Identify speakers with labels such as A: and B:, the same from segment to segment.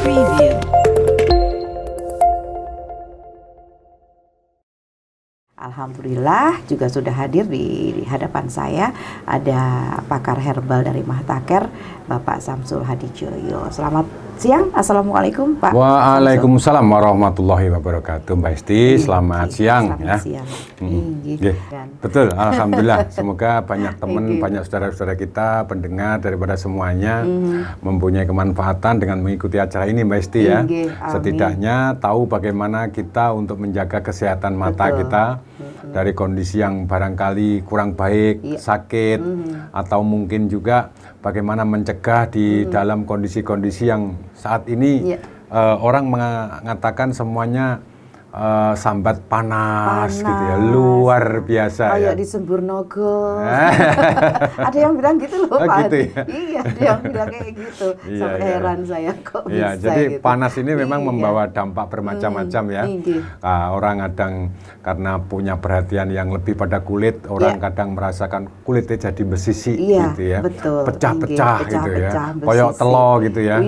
A: Preview. Alhamdulillah juga sudah hadir di hadapan saya ada pakar herbal dari Mahtaker, Bapak Samsul Hadijoyo. Selamat siang, Assalamualaikum Pak.
B: Waalaikumsalam warahmatullahi wabarakatuh, Mbak Esti. Selamat siang.
A: Selamat siang.
B: Betul, Alhamdulillah. Semoga banyak teman, banyak saudara-saudara kita, pendengar daripada semuanya mempunyai kemanfaatan dengan mengikuti acara ini, Mbak Esti ya. Setidaknya tahu bagaimana kita untuk menjaga kesehatan mata kita dari kondisi yang barangkali kurang baik, sakit, atau mungkin juga bagaimana mencegah di dalam kondisi-kondisi yang saat ini orang mengatakan semuanya sambat panas gitu ya, luar biasa
A: kayak
B: ya.
A: di Sempurnogo. Ada yang bilang gitu loh Pak. Gitu ya? Iya, ada yang bilang kayak gitu. Sampai heran saya kok bisa
B: jadi
A: gitu.
B: panas ini memang membawa dampak bermacam-macam ya. Orang kadang karena punya perhatian yang lebih pada kulit, orang kadang merasakan kulitnya jadi besisi gitu ya. Pecah-pecah gitu ya. Koyok telur gitu ya.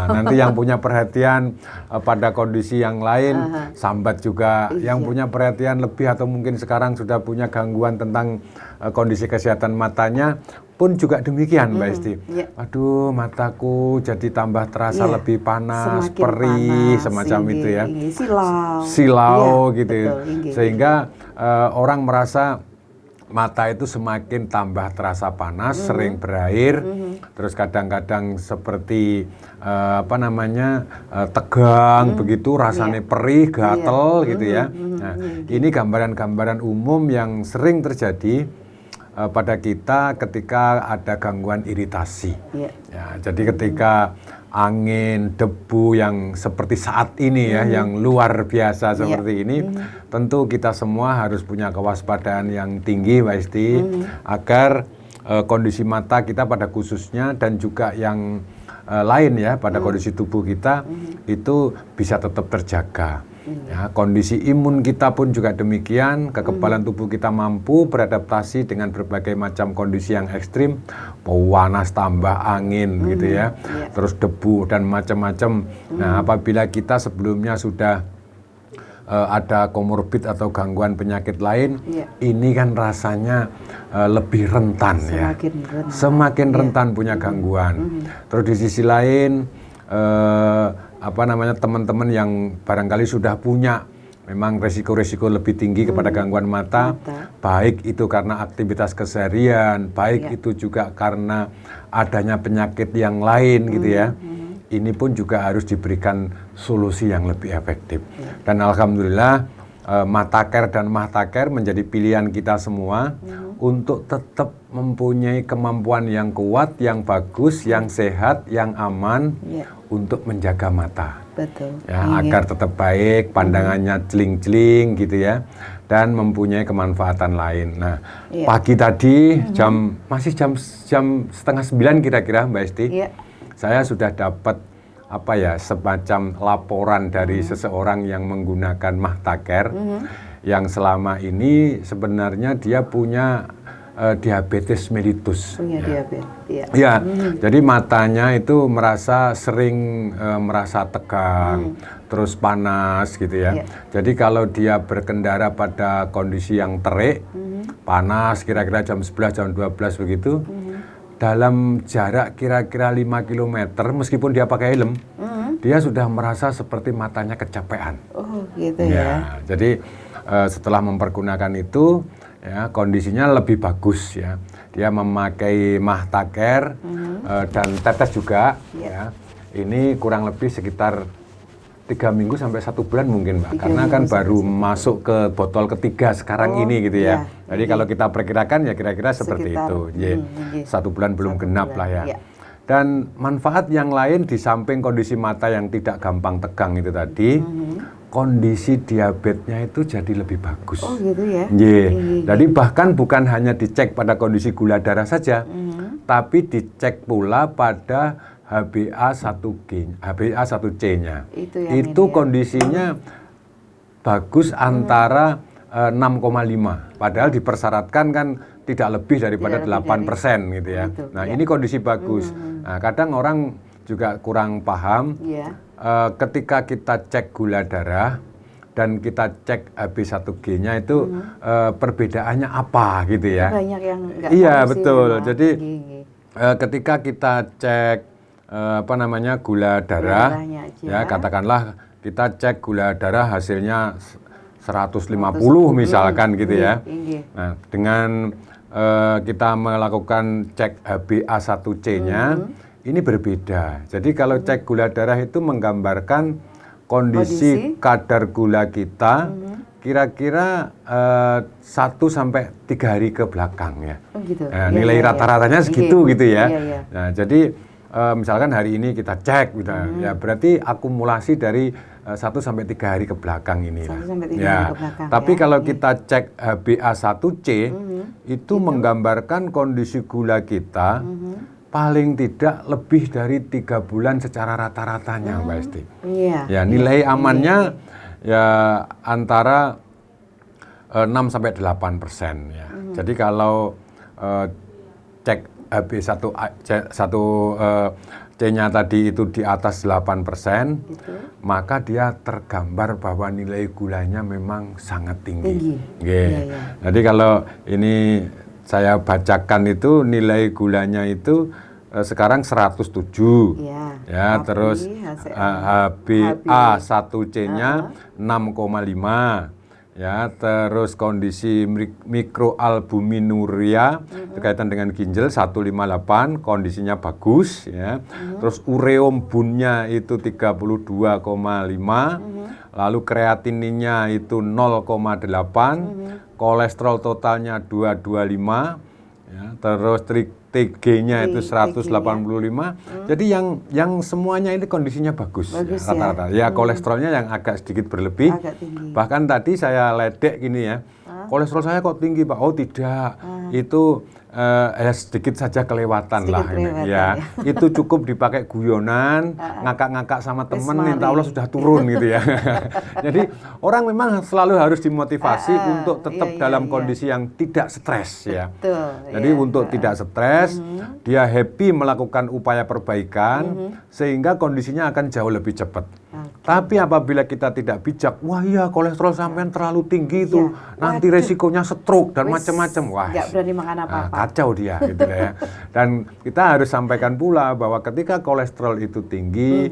B: Nanti yang punya perhatian pada kondisi yang lain, sambat juga, yang punya perhatian lebih atau mungkin sekarang sudah punya gangguan tentang kondisi kesehatan matanya pun juga demikian, Mbak Esti. Aduh, mataku jadi tambah terasa lebih panas, perih, semacam itu ya. Silau gitu. Sehingga orang merasa mata itu semakin tambah terasa panas, sering berair, terus kadang-kadang seperti tegang begitu, rasanya perih, gatel gitu ya. Nah, ini gambaran-gambaran umum yang sering terjadi pada kita ketika ada gangguan iritasi. Ya, jadi ketika angin, debu yang seperti saat ini ya, yang luar biasa seperti ini, tentu kita semua harus punya kewaspadaan yang tinggi, Mbak Esti, agar kondisi mata kita pada khususnya dan juga yang lain ya, pada kondisi tubuh kita itu bisa tetap terjaga. Ya, kondisi imun kita pun juga demikian, kekebalan tubuh kita mampu beradaptasi dengan berbagai macam kondisi yang ekstrim, panas tambah angin gitu ya, terus debu dan macam-macam. Nah, apabila kita sebelumnya sudah ada komorbid atau gangguan penyakit lain, ini kan rasanya lebih rentan semakin rentan punya gangguan. Terus di sisi lain teman-teman yang barangkali sudah punya memang resiko-resiko lebih tinggi kepada gangguan mata, baik itu karena aktivitas keseharian, baik itu juga karena adanya penyakit yang lain gitu ya. Ini pun juga harus diberikan solusi yang lebih efektif. Dan alhamdulillah Mahtaker dan Mahtaker menjadi pilihan kita semua untuk tetap mempunyai kemampuan yang kuat, yang bagus, yang sehat, yang aman untuk menjaga mata. Agar tetap baik, pandangannya celing-celing gitu ya, dan mempunyai kemanfaatan lain. Nah, pagi tadi masih jam 8:30 kira-kira, Mbak Esti, saya sudah dapat semacam laporan dari seseorang yang menggunakan Mahtaker, yang selama ini sebenarnya dia punya diabetes mellitus. Jadi matanya itu sering merasa tegang, terus panas gitu ya. Jadi kalau dia berkendara pada kondisi yang terik, panas kira-kira jam 11, jam 12 begitu, dalam jarak kira-kira 5 km, meskipun dia pakai helm, dia sudah merasa seperti matanya kecapean.
A: Oh gitu ya.
B: Jadi setelah mempergunakan itu, ya, kondisinya lebih bagus ya. Dia memakai Mahtaker dan tetes juga. Ya. Ini kurang lebih sekitar 3 minggu sampai 1 bulan mungkin, Mbak. Karena kan baru masuk ke botol ketiga sekarang ini gitu ya. Jadi kalau kita perkirakan ya kira-kira seperti itu. 1 bulan belum genap lah ya. Dan manfaat yang lain di samping kondisi mata yang tidak gampang tegang itu tadi, kondisi diabetesnya itu jadi lebih bagus.
A: Oh gitu ya.
B: Jadi bahkan bukan hanya dicek pada kondisi gula darah saja, tapi dicek pula pada HbA1c-nya. Itu kondisinya bagus antara 6,5. Padahal dipersyaratkan kan tidak lebih daripada 8% gitu ya. Nah, ini kondisi bagus. Nah, kadang orang juga kurang paham.
A: Iya.
B: Ketika kita cek gula darah dan kita cek HB1G-nya itu perbedaannya apa gitu ya?
A: Banyak yang nggak
B: iya
A: tahu sih
B: betul.
A: memang.
B: Jadi
A: Gini.
B: ketika kita cek gula darah,
A: Darahnya aja.
B: ya katakanlah kita cek gula darah hasilnya 150 misalkan gitu ya.
A: Tinggi.
B: Nah, dengan kita melakukan cek HbA1c-nya ini berbeda. Jadi kalau cek gula darah itu menggambarkan kondisi kadar gula kita kira-kira 1 sampai 3 hari ke belakang ya.
A: Oh gitu.
B: Nah, nilai rata-ratanya segitu gitu ya.
A: Iya.
B: Nah, jadi misalkan hari ini kita cek gitu, ya berarti akumulasi dari 1 sampai 3 hari ke belakang ini.
A: 1 sampai 3
B: ya.
A: hari ke belakang.
B: Tapi
A: ya.
B: kalau kita cek HbA1c itu menggambarkan kondisi gula kita paling tidak lebih dari 3 bulan secara rata-ratanya, Mbak Esti.
A: Iya.
B: Ya, nilai amannya ya antara 6 sampai 8% ya. Jadi kalau cek HB1C-nya tadi itu di atas 8%, maka dia tergambar bahwa nilai gulanya memang sangat tinggi.
A: Iya.
B: Jadi kalau ini saya bacakan itu nilai gulanya itu sekarang 107.
A: Iya.
B: Ya, terus HbA1c-nya 6,5. Ya, terus kondisi mikroalbuminuria berkaitan dengan ginjal 158, kondisinya bagus ya. Terus ureum-bunnya itu 32,5, lalu kreatininnya itu 0,8, kolesterol totalnya 225, ya, terus TG-nya itu 185. Jadi yang semuanya ini kondisinya bagus ya, rata-rata. Ya, kolesterolnya yang agak sedikit berlebih. Bahkan tadi saya ledek gini ya. Kolesterol saya kok tinggi, Pak? Oh, tidak. Itu sedikit saja kelewatan lah ini, ya. Itu cukup dipakai guyonan, ngakak-ngakak sama temen, minta Allah sudah turun gitu ya. Jadi orang memang selalu harus dimotivasi untuk tetap dalam kondisi yang tidak stres ya. Jadi untuk tidak stres, dia happy melakukan upaya perbaikan sehingga kondisinya akan jauh lebih cepat. Tapi apabila kita tidak bijak, wah iya kolesterol sampean terlalu tinggi itu, nanti resikonya stroke dan macam-macam. Wah,
A: nggak berani makan apa-apa.
B: Kacau dia gitu ya. Dan kita harus sampaikan pula bahwa ketika kolesterol itu tinggi,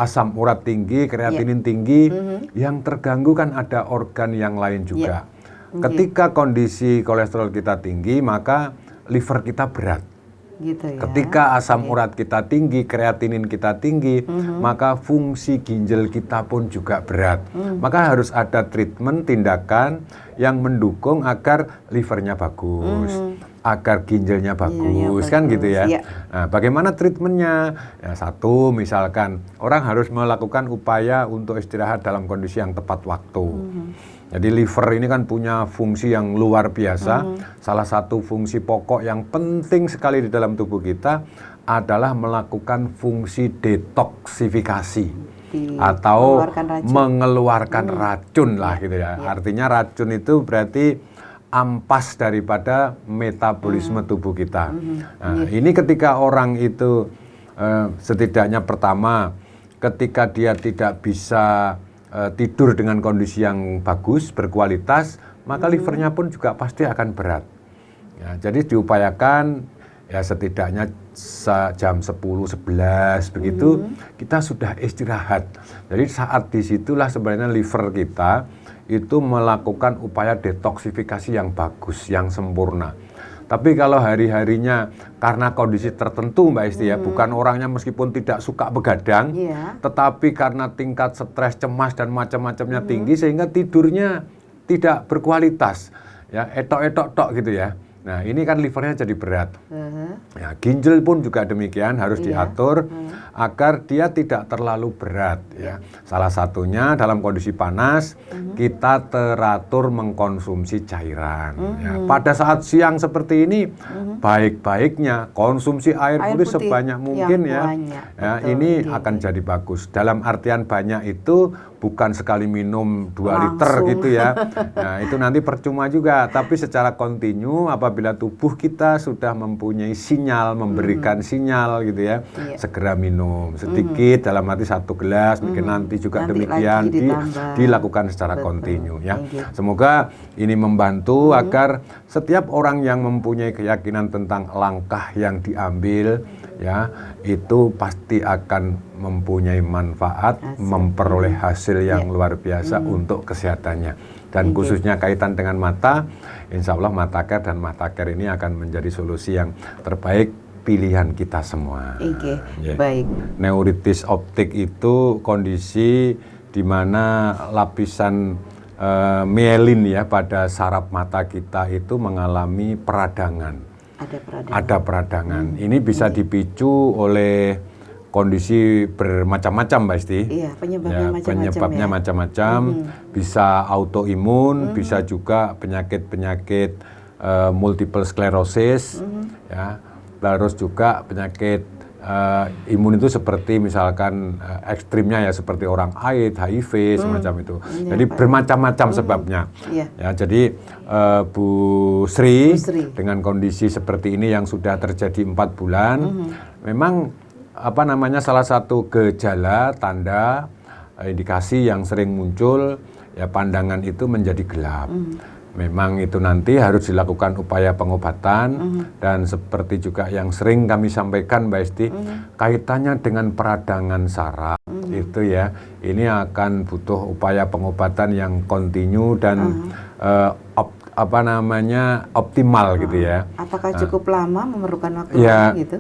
B: asam urat tinggi, kreatinin tinggi, yang terganggu kan ada organ yang lain juga. Ketika kondisi kolesterol kita tinggi, maka liver kita berat.
A: Gitu ya.
B: Ketika asam urat kita tinggi, kreatinin kita tinggi, maka fungsi ginjal kita pun juga berat. Maka harus ada treatment, tindakan yang mendukung agar livernya bagus, agar ginjalnya bagus, kan gitu ya. Nah, bagaimana treatmentnya? Ya, satu, misalkan orang harus melakukan upaya untuk istirahat dalam kondisi yang tepat waktu. Jadi liver ini kan punya fungsi yang luar biasa. Salah satu fungsi pokok yang penting sekali di dalam tubuh kita adalah melakukan fungsi detoksifikasi atau mengeluarkan racun lah gitu ya. Artinya racun itu berarti ampas daripada metabolisme tubuh kita. Nah, ini ketika orang itu setidaknya pertama ketika dia tidak bisa tidur dengan kondisi yang bagus, berkualitas, maka livernya pun juga pasti akan berat. Ya, jadi diupayakan ya setidaknya jam 10, 11 begitu kita sudah istirahat. Jadi saat disitulah sebenarnya liver kita itu melakukan upaya detoksifikasi yang bagus, yang sempurna. Tapi kalau hari-harinya karena kondisi tertentu Mbak Esti ya, bukan orangnya meskipun tidak suka begadang, tetapi karena tingkat stres, cemas dan macam-macamnya tinggi sehingga tidurnya tidak berkualitas, ya etok-etok gitu ya. Nah ini kan livernya jadi berat. Ya, ginjal pun juga demikian harus diatur agar dia tidak terlalu berat. Ya. Salah satunya dalam kondisi panas kita teratur mengkonsumsi cairan. Ya. Pada saat siang seperti ini baik-baiknya konsumsi air putih sebanyak mungkin ya. Ya ini akan jadi bagus. Dalam artian banyak itu bukan sekali minum 2 liter gitu ya. Nah itu nanti percuma juga. Tapi secara kontinu apabila tubuh kita sudah mempunyai sinyal, memberikan sinyal gitu ya, segera minum. minum sedikit dalam arti 1 gelas, mungkin nanti juga
A: Nanti
B: demikian
A: lagi ditambah.
B: dilakukan secara
A: Betul.
B: kontinu ya.
A: Thank you.
B: Semoga ini membantu agar setiap orang yang mempunyai keyakinan tentang langkah yang diambil ya, itu pasti akan mempunyai manfaat, memperoleh hasil yang luar biasa untuk kesehatannya. Dan khususnya kaitan dengan mata, insya Allah MahTaCare dan MahTaCare ini akan menjadi solusi yang terbaik pilihan kita semua.
A: Oke,
B: Ya.
A: baik.
B: Neuritis optik itu kondisi di mana lapisan mielin ya pada saraf mata kita itu mengalami peradangan. Ada peradangan. Ini bisa dipicu oleh kondisi bermacam-macam, Mbak Isti.
A: Iya, penyebabnya
B: Ya,
A: macam-macam
B: penyebabnya
A: ya.
B: macam-macam. Bisa autoimun, bisa juga penyakit-penyakit multiple sclerosis, ya. Terus juga penyakit imun itu seperti misalkan ekstrimnya ya seperti orang AIDS, HIV, semacam itu. Jadi bermacam-macam sebabnya.
A: Iya.
B: Ya, jadi Bu Sri,
A: Bu Sri.
B: dengan kondisi seperti ini yang sudah terjadi 4 bulan, memang salah satu gejala, tanda, indikasi yang sering muncul ya pandangan itu menjadi gelap. Memang itu nanti harus dilakukan upaya pengobatan dan seperti juga yang sering kami sampaikan Mbak Esti, kaitannya dengan peradangan saraf itu ya, ini akan butuh upaya pengobatan yang kontinu dan optimal gitu ya.
A: Apakah cukup lama, memerlukan waktu
B: Ya,
A: lama gitu?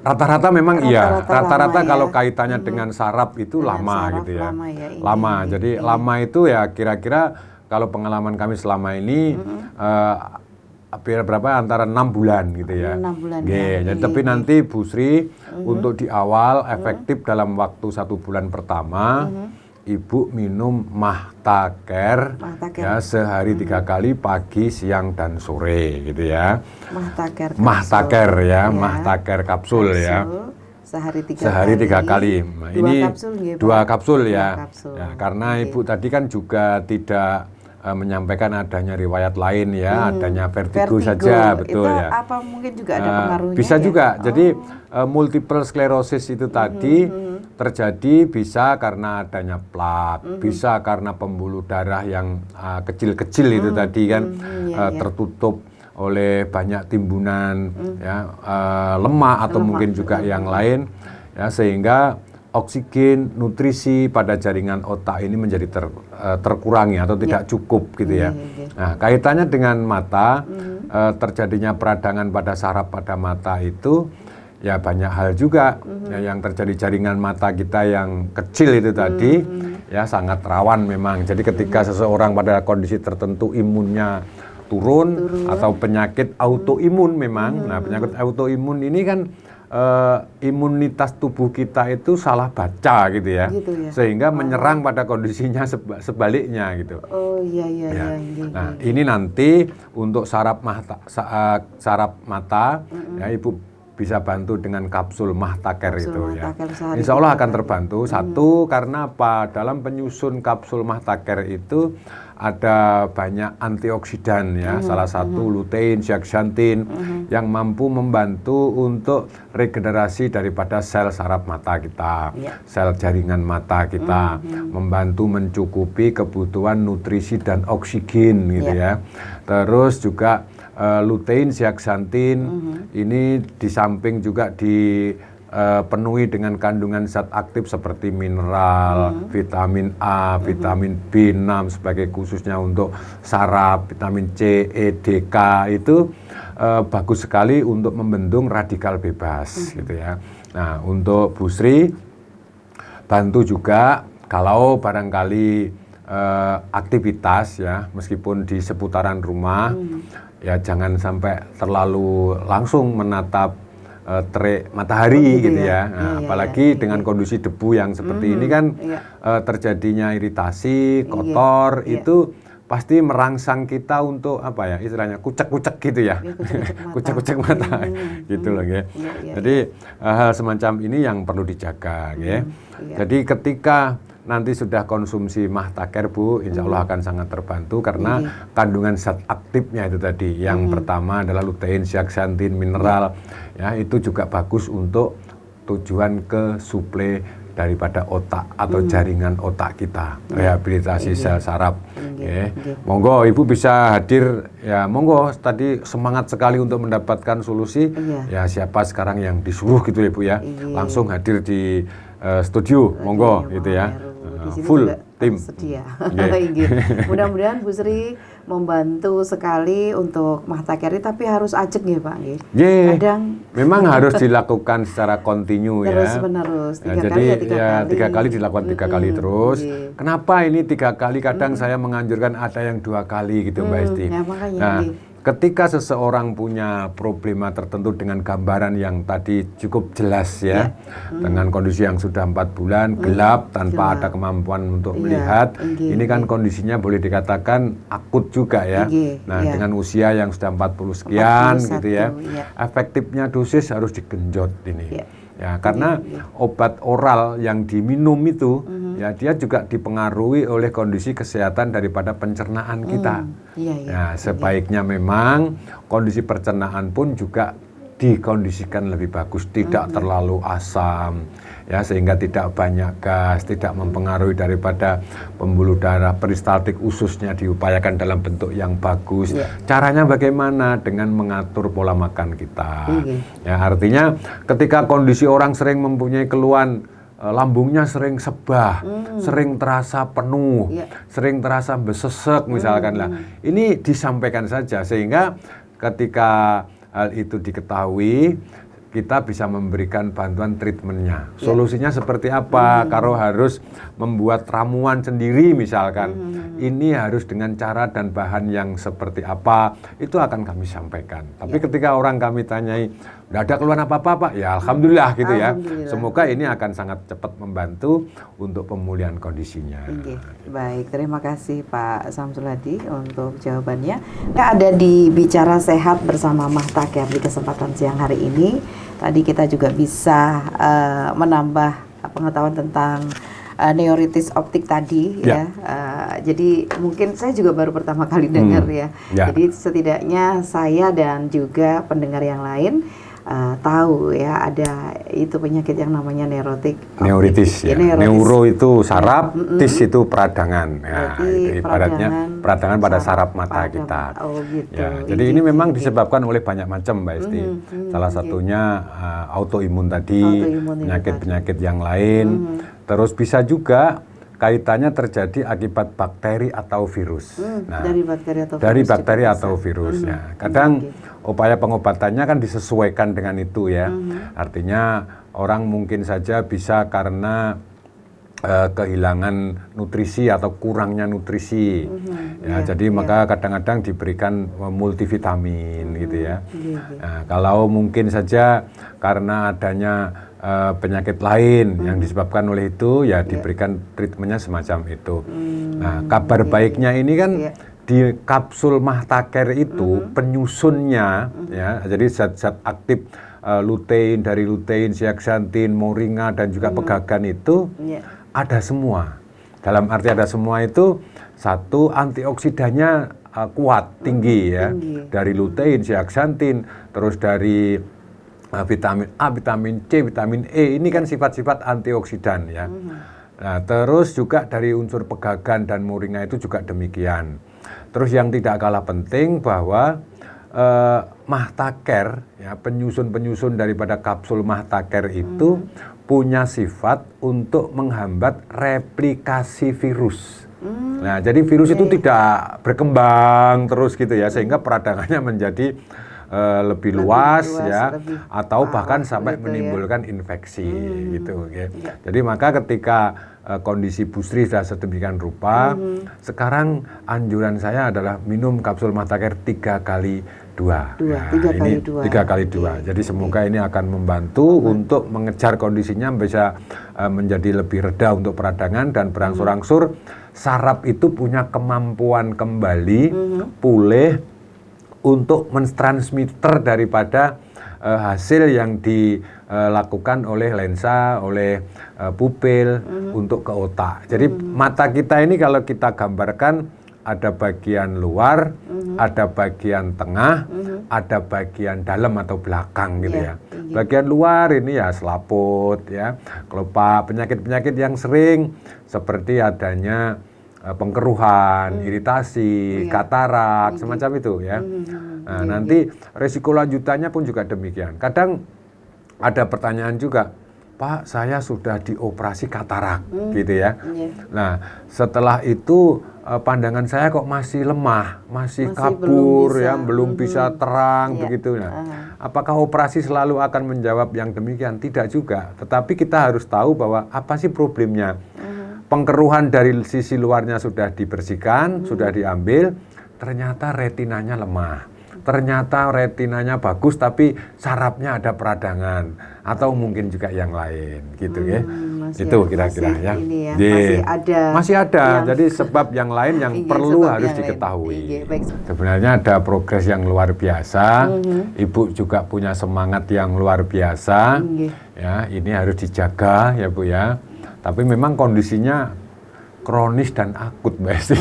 B: rata-rata memang iya. Rata-rata
A: lama
B: kalau
A: ya.
B: kaitannya dengan saraf itu
A: Dengan
B: lama
A: saraf
B: gitu ya.
A: lama ya,
B: Lama. Jadi lama itu ya kira-kira kalau pengalaman kami selama ini berapa antara 6 bulan gitu ya.
A: 6 bulan
B: Oke,
A: ya.
B: jadi tapi nanti Bu Sri untuk di awal efektif dalam waktu 1 bulan pertama Ibu minum MahTaCare ya sehari 3 kali pagi, siang dan sore gitu ya. MahTaCare ya, MahTaCare kapsul ya. Sehari 3 kali. Nah, ini 2 kapsul ya. Ya, karena Ibu tadi kan juga tidak menyampaikan adanya riwayat lain ya, adanya vertigo saja, betul
A: itu
B: ya.
A: apa mungkin juga ada pengaruhnya?
B: Bisa
A: ya?
B: juga. Jadi multiple sclerosis itu tadi terjadi bisa karena adanya plak, bisa karena pembuluh darah yang kecil-kecil itu tadi kan tertutup oleh banyak timbunan ya, lemak atau mungkin juga yang lain ya, sehingga oksigen, nutrisi pada jaringan otak ini menjadi terkurangi atau tidak cukup gitu ya. Nah, kaitannya dengan mata, terjadinya peradangan pada saraf pada mata itu ya banyak hal juga ya, yang terjadi jaringan mata kita yang kecil itu tadi ya sangat rawan memang. Jadi ketika seseorang pada kondisi tertentu imunnya turun atau penyakit autoimun memang. Nah, penyakit autoimun ini kan imunitas tubuh kita itu salah baca gitu ya, sehingga menyerang pada kondisinya sebaliknya gitu.
A: Oh iya.
B: Nah, ini nanti untuk saraf mata ya Ibu bisa bantu dengan kapsul MahTaCare itu ya. Insya Allah akan terbantu. Satu, karena apa? Dalam penyusun kapsul MahTaCare itu ada banyak antioksidan ya, salah satu lutein, zeaxanthin yang mampu membantu untuk regenerasi daripada sel saraf mata kita, sel jaringan mata kita, membantu mencukupi kebutuhan nutrisi dan oksigen gitu ya. Terus juga lutein, zeaxanthin ini di samping juga dipenuhi dengan kandungan zat aktif seperti mineral, vitamin A, vitamin B6 sebagai khususnya untuk saraf, vitamin C, E, D, K itu bagus sekali untuk membendung radikal bebas gitu ya. Nah, untuk Bu Sri bantu juga kalau barangkali aktivitas ya, meskipun di seputaran rumah ya jangan sampai terlalu langsung menatap terik matahari gitu ya. Nah, apalagi dengan kondisi debu yang seperti ini kan terjadinya iritasi, kotor itu pasti merangsang kita untuk apa ya istilahnya kucek-kucek gitu ya. Kucek-kucek mata gitu loh ya. Jadi hal semacam ini yang perlu dijaga ya. Jadi ketika nanti sudah konsumsi MahTaCare Bu, insya Allah akan sangat terbantu karena kandungan zat aktifnya itu tadi. Yang pertama adalah lutein, zeaxanthin, mineral, ya itu juga bagus untuk tujuan ke suplai daripada otak atau jaringan otak kita, rehabilitasi sel saraf. Monggo Ibu bisa hadir, ya monggo, tadi semangat sekali untuk mendapatkan solusi. Ya siapa sekarang yang disuruh gitu ya Bu ya, langsung hadir di studio, monggo gitu ya. Full tim.
A: Sedia. Mudah-mudahan Bu Sri membantu sekali untuk Mahtakeri, tapi harus ajak ya Pak.
B: Kadang memang harus dilakukan secara kontinu ya.
A: Terus menerus.
B: Jadi tiga kali dilakukan 3 kali terus. Kenapa ini 3 kali? Kadang saya menganjurkan ada yang 2 kali gitu Mbak Esti.
A: Ya, makanya,
B: nah, ketika seseorang punya problema tertentu dengan gambaran yang tadi cukup jelas ya, dengan kondisi yang sudah 4 bulan, gelap, tanpa ada kemampuan untuk melihat, ini kan kondisinya boleh dikatakan akut juga ya. Nah, dengan usia yang sudah 40 sekian gitu ya, efektifnya dosis harus digenjot ini. Ya, karena obat oral yang diminum itu ya dia juga dipengaruhi oleh kondisi kesehatan daripada pencernaan kita. Nah, sebaiknya memang kondisi pencernaan pun juga dikondisikan lebih bagus, tidak terlalu asam ya, sehingga tidak banyak gas, tidak mempengaruhi daripada pembuluh darah peristaltik ususnya, diupayakan dalam bentuk yang bagus. Caranya bagaimana? Dengan mengatur pola makan kita. Ya, artinya ketika kondisi orang sering mempunyai keluhan lambungnya sering sebah, sering terasa penuh, sering terasa besesek misalkan lah. Ini disampaikan saja sehingga ketika hal itu diketahui, kita bisa memberikan bantuan treatmentnya. Solusinya seperti apa? Kalau harus membuat ramuan sendiri misalkan, ini harus dengan cara dan bahan yang seperti apa, itu akan kami sampaikan. Tapi ketika orang kami tanyai, nggak ada keluhan apa-apa Pak, ya Alhamdulillah gitu ya. Semoga ini akan sangat cepat membantu untuk pemulihan kondisinya.
A: Baik, terima kasih Pak Samsul Hadi untuk jawabannya. Kita ada di Bicara Sehat bersama Mahtaker di kesempatan siang hari ini. Tadi kita juga bisa menambah pengetahuan tentang neuritis optik tadi ya. Jadi mungkin saya juga baru pertama kali dengar ya. Jadi setidaknya saya dan juga pendengar yang lain tahu ya ada itu penyakit yang namanya
B: neuritis ya. Neuro itu saraf, tis itu peradangan. Ya, ibaratnya peradangan pada saraf mata kita. Ya, jadi ini memang disebabkan oleh banyak macam Mbak Esti. Salah satunya autoimun tadi, penyakit-penyakit yang lain. Terus bisa juga kaitannya terjadi akibat bakteri atau virus. Dari bakteri atau virus. Ya. Kadang upaya pengobatannya kan disesuaikan dengan itu ya. Artinya orang mungkin saja bisa karena kehilangan nutrisi atau kurangnya nutrisi. Jadi maka kadang-kadang diberikan multivitamin gitu ya. Nah, kalau mungkin saja karena adanya penyakit lain yang disebabkan oleh itu, ya diberikan treatmentnya semacam itu. Nah, kabar baiknya ini kan di kapsul Mahtaker itu penyusunnya, ya, jadi zat-zat aktif lutein, dari lutein, zeaxanthin, moringa dan juga pegagan itu ada semua. Dalam arti ada semua itu, satu, antioksidannya kuat, tinggi ya, dari lutein, zeaxanthin, terus dari vitamin A, vitamin C, vitamin E, ini kan sifat-sifat antioksidan ya. Nah, terus juga dari unsur pegagan dan moringa itu juga demikian. Terus yang tidak kalah penting bahwa Mahtaker, ya, penyusun-penyusun daripada kapsul Mahtaker itu punya sifat untuk menghambat replikasi virus. Nah, jadi virus itu tidak berkembang terus gitu ya, sehingga peradangannya menjadi lebih luas ya, atau bahkan sampai menimbulkan infeksi gitu ya. Jadi maka ketika kondisi Bu Sri sudah sedemikian rupa, sekarang anjuran saya adalah minum kapsul Mahtaker 3 kali 2. Ini 3 kali 2. Jadi semoga ini akan membantu untuk mengejar kondisinya bisa menjadi lebih reda untuk peradangan dan berangsur-angsur saraf itu punya kemampuan kembali pulih untuk mentransmitter daripada hasil yang dilakukan oleh lensa, oleh pupil untuk ke otak. Jadi mata kita ini kalau kita gambarkan ada bagian luar, ada bagian tengah, ada bagian dalam atau belakang gitu ya. Bagian luar ini ya selaput ya, kelopak, penyakit-penyakit yang sering seperti adanya pengkeruhan, iritasi, katarak, semacam itu ya. Nah, nanti resiko lanjutannya pun juga demikian. Kadang ada pertanyaan juga, Pak, saya sudah dioperasi katarak, gitu ya. Nah, setelah itu pandangan saya kok masih lemah, masih kabur, belum bisa terang, begitu. Nah, apakah operasi selalu akan menjawab yang demikian? Tidak juga. Tetapi kita harus tahu bahwa apa sih problemnya. Pengkeruhan dari sisi luarnya sudah dibersihkan, sudah diambil, ternyata retinanya lemah. Ternyata retinanya bagus tapi sarafnya ada peradangan atau mungkin juga yang lain gitu ya. Itu kira-kira ya. Masih ada. Jadi sebab yang lain yang perlu harus diketahui. Sebenarnya ada progres yang luar biasa. Ibu juga punya semangat yang luar biasa. Ya, ini harus dijaga ya Bu ya. Tapi memang kondisinya kronis dan akut, Mbak Esti.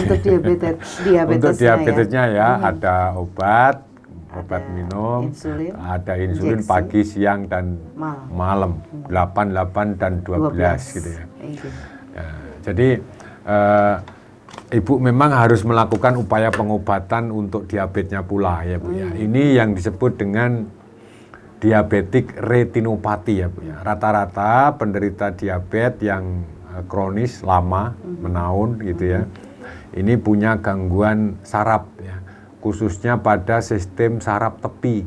B: Untuk diabetesnya ya ada obat minum, ada insulin pagi, siang, dan malam, 8, 8, dan 12 gitu ya. Ya, jadi Ibu memang harus melakukan upaya pengobatan untuk diabetesnya pula ya Bu ya. Ini yang disebut dengan diabetik retinopati ya Bu ya. Rata-rata penderita diabetes yang kronis lama, menaun gitu ya. Ini punya gangguan saraf ya. Khususnya pada sistem saraf tepi.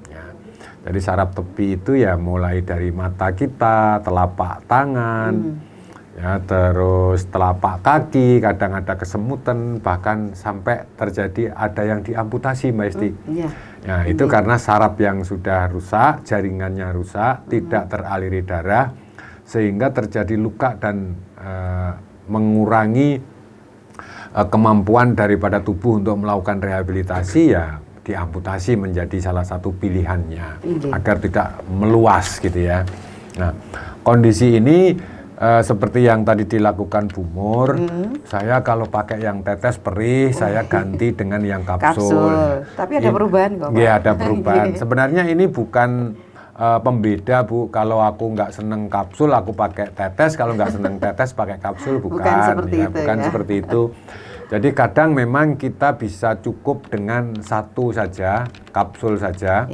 B: Ya. Jadi saraf tepi itu ya mulai dari mata kita, telapak tangan, ya terus telapak kaki, kadang ada kesemutan, bahkan sampai terjadi ada yang diamputasi, Mbak Esti. Ya, itu karena saraf yang sudah rusak, jaringannya rusak, tidak teraliri darah, sehingga terjadi luka dan mengurangi kemampuan daripada tubuh untuk melakukan rehabilitasi, ya diamputasi menjadi salah satu pilihannya agar tidak meluas gitu ya. Nah, kondisi ini seperti yang tadi dilakukan Bu Mur, saya kalau pakai yang tetes perih, saya ganti dengan yang kapsul.
A: Tapi ada perubahan kok, Pak?
B: Iya, ada perubahan. Sebenarnya ini bukan pembeda Bu, kalau aku nggak seneng kapsul aku pakai tetes, kalau nggak seneng tetes pakai kapsul, bukan seperti itu. Jadi kadang memang kita bisa cukup dengan satu saja, kapsul saja,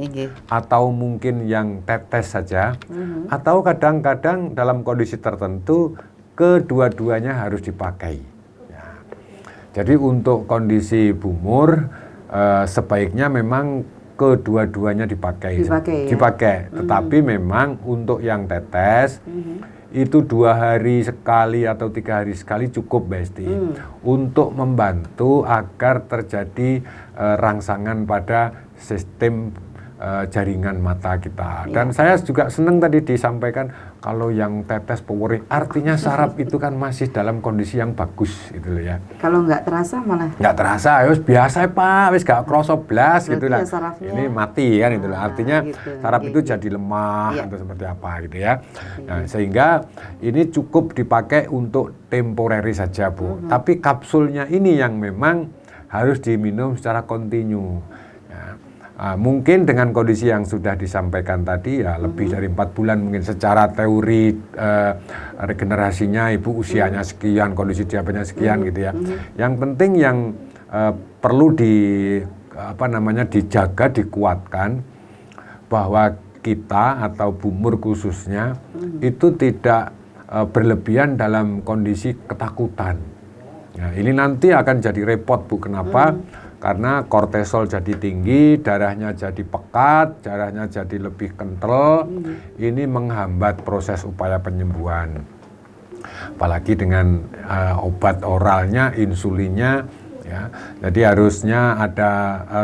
B: atau mungkin yang tetes saja, atau kadang-kadang dalam kondisi tertentu kedua-duanya harus dipakai. Ya. Jadi untuk kondisi Bu Mur sebaiknya memang kedua-duanya dipakai. Tetapi memang untuk yang tetes itu 2 hari sekali atau 3 hari sekali cukup, Besti, untuk membantu agar terjadi rangsangan pada sistem jaringan mata kita. Dan saya juga senang tadi disampaikan kalau yang tetes powering, artinya saraf itu kan masih dalam kondisi yang bagus gitu loh ya.
A: Kalau nggak terasa malah?
B: Nggak terasa, ya biasa Pak, wis gak kroso blas gitu lah. Ini mati kan itu loh. Artinya saraf itu jadi lemah atau seperti apa gitu ya. Nah, sehingga ini cukup dipakai untuk temporary saja Bu. Tapi kapsulnya ini yang memang harus diminum secara kontinu. Mungkin dengan kondisi yang sudah disampaikan tadi ya lebih dari 4 bulan mungkin secara teori regenerasinya Ibu usianya sekian, kondisi diabetesnya sekian gitu ya. Yang penting yang perlu dijaga, dikuatkan bahwa kita atau Bu Mur khususnya itu tidak berlebihan dalam kondisi ketakutan. Nah, ini nanti akan jadi repot Bu, kenapa? Karena kortisol jadi tinggi, darahnya jadi pekat, darahnya jadi lebih kental, ini menghambat proses upaya penyembuhan. Apalagi dengan obat oralnya, insulinnya, ya. Jadi harusnya ada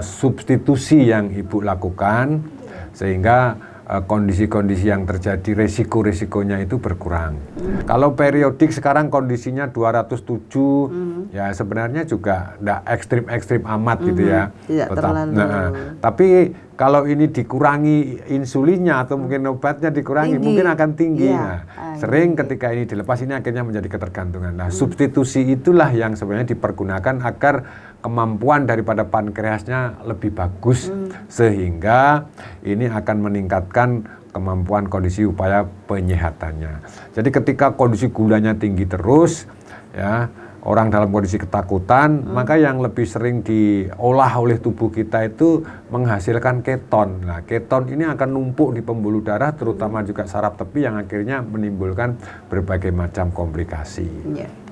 B: substitusi yang Ibu lakukan, sehingga kondisi-kondisi yang terjadi, resiko-resikonya itu berkurang. Kalau periodik sekarang kondisinya 207, ya sebenarnya juga tidak ekstrim-ekstrim amat gitu ya. Tetap. Tapi kalau ini dikurangi insulinnya atau mungkin obatnya dikurangi, mungkin akan tinggi. Sering ketika ini dilepas ini akhirnya menjadi ketergantungan. Nah, substitusi itulah yang sebenarnya dipergunakan agar kemampuan daripada pankreasnya lebih bagus, sehingga ini akan meningkatkan kemampuan kondisi upaya penyehatannya. Jadi ketika kondisi gulanya tinggi terus, ya orang dalam kondisi ketakutan, maka yang lebih sering diolah oleh tubuh kita itu menghasilkan keton. Nah, keton ini akan numpuk di pembuluh darah, terutama juga saraf tepi yang akhirnya menimbulkan berbagai macam komplikasi.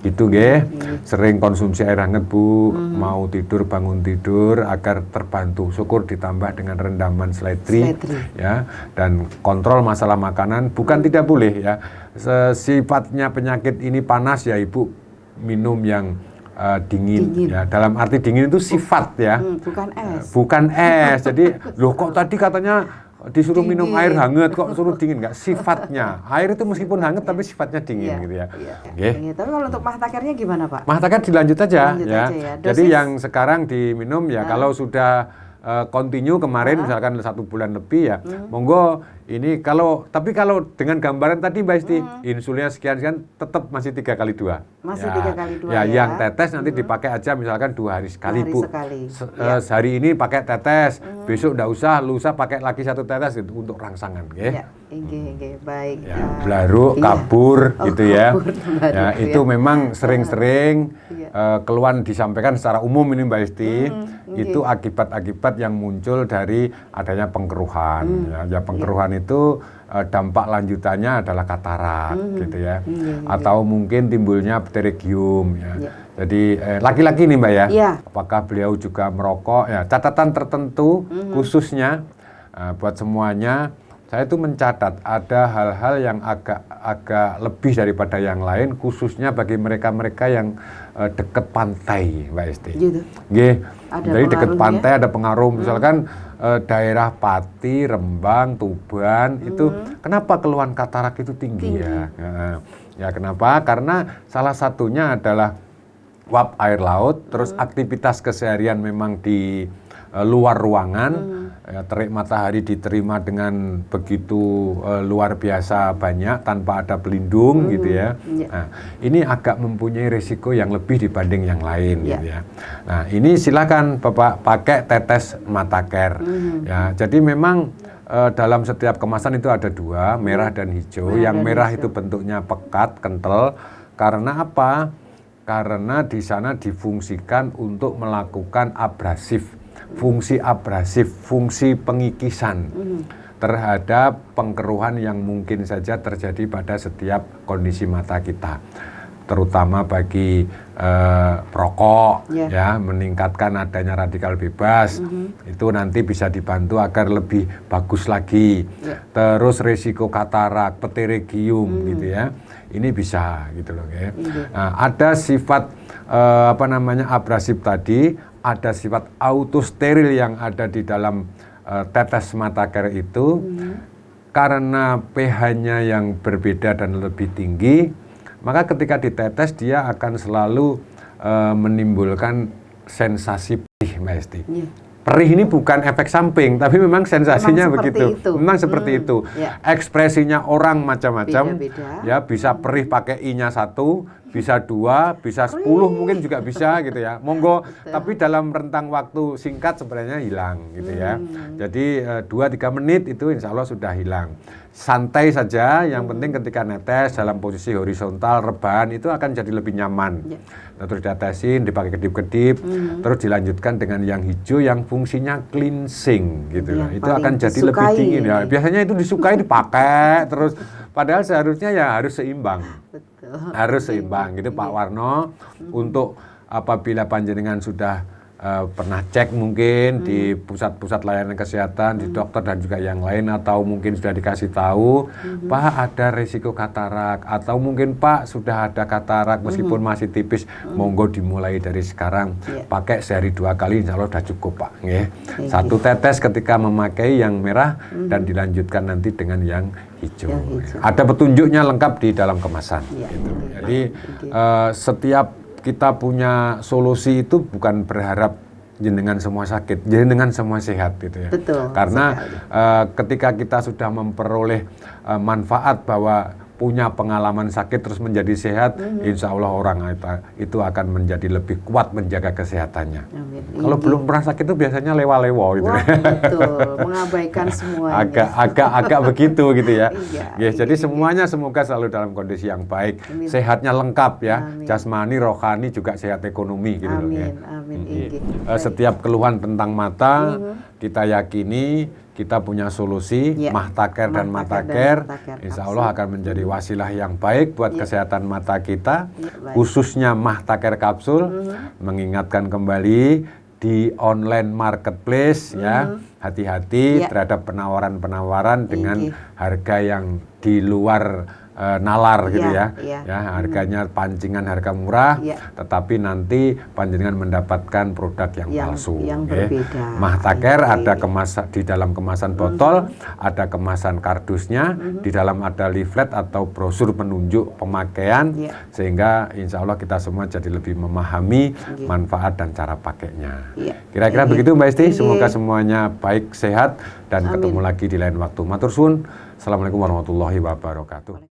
B: Gitu nggih. Sering konsumsi air hangat, Bu, mau tidur bangun tidur agar terbantu. Syukur ditambah dengan rendaman seledri, ya, dan kontrol masalah makanan. Bukan tidak boleh ya. Sifatnya penyakit ini panas ya, Ibu minum yang dingin ya, dalam arti dingin itu sifat ya, bukan es. Jadi loh kok tadi katanya disuruh minum air hangat kok suruh dingin, nggak, sifatnya air itu meskipun hangat tapi sifatnya dingin gitu ya.
A: Tapi kalau untuk mahtakernya gimana Pak?
B: Mahtaker dilanjut aja ya. Jadi yang sekarang diminum ya kalau sudah continue kemarin misalkan 1 bulan lebih ya, monggo ini tapi kalau dengan gambaran tadi Mbak Isti, insulinnya sekian tetap masih 3x2.
A: Masih 3x2
B: ya. Yang tetes nanti dipakai aja misalkan 2 hari sekali, Bu. Sehari ini pakai tetes, besok enggak usah, lusa pakai lagi 1 tetes gitu untuk rangsangan, nggih.
A: Baik.
B: Ya, blaruk, kabur gitu ya. Ya, itu memang sering-sering keluhan disampaikan secara umum ini Mbak Isti. Itu akibat-akibat yang muncul dari adanya pengkeruhan. Ya, pengkeruhan itu dampak lanjutannya adalah katarak gitu ya. Atau mungkin timbulnya pterygium ya. Jadi laki-laki nih Mbak ya. Apakah beliau juga merokok ya? Catatan tertentu khususnya buat semuanya, saya itu mencatat ada hal-hal yang agak lebih daripada yang lain, khususnya bagi mereka-mereka yang dekat pantai, Mbak Esti.
A: Gitu.
B: Jadi dekat pantai ada pengaruh, misalkan daerah Pati, Rembang, Tuban itu kenapa keluhan katarak itu tinggi. Ya? Ya kenapa? Karena salah satunya adalah uap air laut, terus aktivitas keseharian memang di luar ruangan, terik matahari diterima dengan begitu luar biasa banyak tanpa ada pelindung gitu ya. Nah, ini agak mempunyai risiko yang lebih dibanding yang lain gitu ya. Nah, ini silakan Bapak pakai tetes Mahtaker. Ya, jadi memang dalam setiap kemasan itu ada 2, merah dan hijau. Yang merah itu bentuknya pekat, kental. Karena apa? Karena di sana difungsikan untuk melakukan fungsi abrasif, fungsi pengikisan terhadap pengkeruhan yang mungkin saja terjadi pada setiap kondisi mata kita, terutama bagi perokok ya, meningkatkan adanya radikal bebas. Itu nanti bisa dibantu agar lebih bagus lagi. Terus risiko katarak, pterygium gitu ya, ini bisa gitu loh ya. Nah, ada sifat abrasif tadi, ada sifat autosteril yang ada di dalam tetes Mahtaker itu. Karena pH-nya yang berbeda dan lebih tinggi, maka ketika ditetes dia akan selalu menimbulkan sensasi perih, Mbak Esti. Perih ini bukan efek samping, tapi memang sensasinya begitu. Memang seperti itu. Ekspresinya orang macam-macam. Ya, bisa perih pakai I-nya 1, bisa 2, bisa 10 mungkin juga bisa gitu ya. Monggo, tapi dalam rentang waktu singkat sebenarnya hilang gitu ya. Jadi 2-3 menit itu insya Allah sudah hilang. Santai saja, yang penting ketika netes dalam posisi horizontal, rebahan itu akan jadi lebih nyaman. Nah, terus ditetesin, dipakai kedip-kedip, terus dilanjutkan dengan yang hijau yang fungsinya cleansing gitu. Itu akan jadi lebih dingin ya. Biasanya itu disukai dipakai terus, padahal seharusnya ya harus seimbang. Harus seimbang gitu Pak Warno. Untuk apabila panjenengan sudah pernah cek mungkin di pusat-pusat layanan kesehatan, di dokter dan juga yang lain, atau mungkin sudah dikasih tahu Pak ada risiko katarak, atau mungkin Pak sudah ada katarak meskipun masih tipis, monggo dimulai dari sekarang, pakai sehari 2 kali insya Allah sudah cukup Pak. 1 tetes ketika memakai yang merah dan dilanjutkan nanti dengan yang hijau. Ada petunjuknya lengkap di dalam kemasan. Gitu. Jadi setiap kita punya solusi itu bukan berharap jenengan semua sakit, jenengan semua sehat gitu ya. Karena ketika kita sudah memperoleh manfaat bahwa punya pengalaman sakit terus menjadi sehat, insya Allah orang itu akan menjadi lebih kuat menjaga kesehatannya.
A: Amin.
B: Kalau belum pernah sakit itu biasanya lewa-lewa gitu.
A: Wah, betul, mengabaikan semuanya.
B: Agak begitu gitu ya.
A: Iya,
B: Jadi semuanya semoga selalu dalam kondisi yang baik,
A: Amin.
B: sehatnya lengkap ya,
A: Amin.
B: jasmani, rohani juga sehat ekonomi gitu loh ya.
A: Amin.
B: Setiap keluhan tentang mata kita yakini kita punya solusi,
A: Ya.
B: Mahtaker dan
A: Mahtaker
B: Mataker, insya Allah akan menjadi wasilah yang baik buat kesehatan mata kita,
A: baik.
B: khususnya Mahtaker kapsul, mengingatkan kembali di online marketplace ya, hati-hati terhadap penawaran-penawaran dengan harga yang di luar nalar gitu ya, harganya pancingan harga murah, tetapi nanti panjenengan mendapatkan produk yang palsu.
A: Yang berbeda.
B: Mahtaker ada kemasan di dalam kemasan botol, ada kemasan kardusnya, di dalam ada leaflet atau brosur penunjuk pemakaian, sehingga insya Allah kita semua jadi lebih memahami manfaat dan cara pakainya. Kira-kira begitu Mbak Esti, semoga semuanya baik, sehat, dan ketemu lagi di lain waktu. Matur suwun. Assalamualaikum warahmatullahi wabarakatuh.